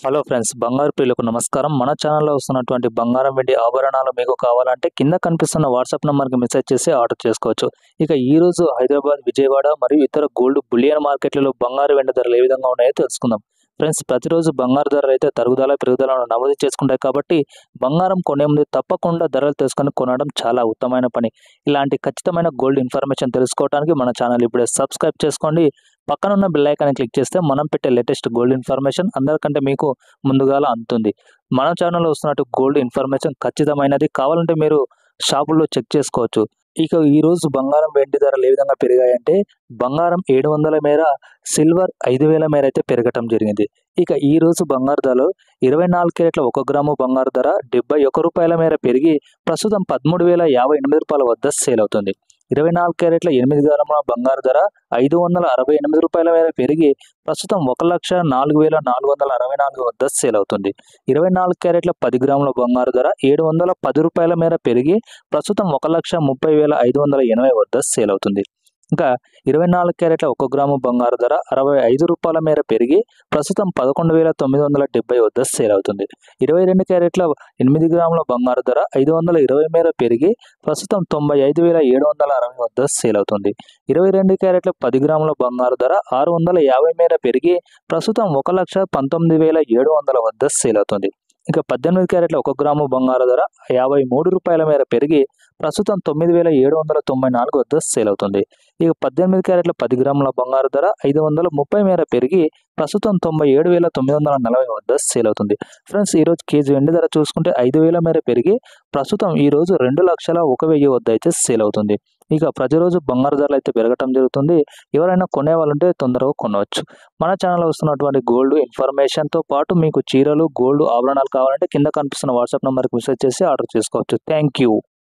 Hello friends, బంగారు ప్రియులకు నమస్కారం. మన ఛానల్లో వస్తున్నటువంటి బంగారం వెండి ఆభరణాలు మీకు కావాలంటే కింద కనిపిస్తున్న వాట్సాప్ నెంబర్కి మెసేజ్ చేసి ఆర్డర్ చేసుకోవచ్చు. ఇక ఈ రోజు హైదరాబాద్, విజయవాడ మరియు ఇతర గోల్డ్ బులియన్ మార్కెట్లలో బంగారు వెండి ధరలు ఏ విధంగా ఉన్నాయో తెలుసుకుందాం. ఫ్రెండ్స్, ప్రతిరోజు బంగారు ధరలు అయితే తరుగుదల పెరుగుదలను నమోదు చేసుకుంటాయి కాబట్టి బంగారం కొనే ముందు తప్పకుండా ధరలు తెలుసుకొని కొనడం చాలా ఉత్తమమైన పని. ఇలాంటి ఖచ్చితమైన గోల్డ్ ఇన్ఫర్మేషన్ తెలుసుకోవడానికి మన ఛానల్ ఇప్పుడే సబ్స్క్రైబ్ చేసుకోండి. పక్కనున్న బెల్ ఐకాన్ని క్లిక్ చేస్తే మనం పెట్టే లేటెస్ట్ గోల్డ్ ఇన్ఫర్మేషన్ అందరికంటే మీకు ముందుగాల అందుతుంది. మన ఛానల్లో వస్తున్నట్టు గోల్డ్ ఇన్ఫర్మేషన్ ఖచ్చితమైనది. కావాలంటే మీరు షాపుల్లో చెక్ చేసుకోవచ్చు. ఇక ఈరోజు బంగారం వెండి ధరలు ఏ విధంగా పెరిగాయంటే బంగారం 700 మేర, సిల్వర్ 5000 మేర అయితే పెరగటం జరిగింది. ఇక ఈ రోజు బంగారు ధరలు 24 క్యారెట్ల 1 గ్రాము బంగారు ధర ₹71 మేర పెరిగి ప్రస్తుతం ₹13,058 వద్ద సేల్ అవుతుంది. 24 క్యారెట్ల 8 గ్రాముల బంగారు ధర ₹568 మేర పెరిగి ప్రస్తుతం ₹1,04,464 వద్ద సేల్ అవుతుంది. 24 క్యారెట్ల 10 గ్రాముల బంగారు ధర ₹710 మేర పెరిగి ప్రస్తుతం ₹1,30,580 వద్ద సేల్ అవుతుంది. ఇంకా 24 క్యారెట్ల 1 గ్రాము బంగారు ధర ₹65 మేర పెరిగి ప్రస్తుతం ₹11,970 వద్ద సేల్ అవుతుంది. 22 క్యారెట్ల 8 గ్రాముల బంగారు ధర ₹520 మేర పెరిగి ప్రస్తుతం ₹95,760 వద్ద సేల్ అవుతుంది. 22 క్యారెట్ల 10 గ్రాముల బంగారు ధర ₹650 మేర పెరిగి ప్రస్తుతం ₹1,19,700 వద్ద సేల్ అవుతుంది. ఇక 18 క్యారెట్ల 1 గ్రాము బంగారు ధర ₹53 మేర పెరిగి ప్రస్తుతం ₹9,794 వద్ద సేల్ అవుతుంది. ఇక 18 క్యారెట్ల 10 గ్రాముల బంగారు ధర ₹530 మేర పెరిగి ప్రస్తుతం ₹97,940 వద్ద సేల్ అవుతుంది. ఫ్రెండ్స్, ఈరోజు కేజీ వెండి ధర చూసుకుంటే 5,000 మేర పెరిగి ప్రస్తుతం ఈరోజు 2,01,000 వద్ద అయితే సేల్ అవుతుంది. ఇక ప్రతిరోజు బంగారు ధరలు అయితే పెరగటం జరుగుతుంది. ఎవరైనా కొనేవాళ్ళంటే తొందరగా కొనవచ్చు. మన ఛానల్లో వస్తున్నటువంటి గోల్డ్ ఇన్ఫర్మేషన్తో పాటు మీకు చీరలు, గోల్డ్ ఆభరణాలు కావాలంటే కింద కనిపిస్తున్న వాట్సాప్ నెంబర్కి మెసేజ్ చేసి ఆర్డర్ చేసుకోవచ్చు. Thank you.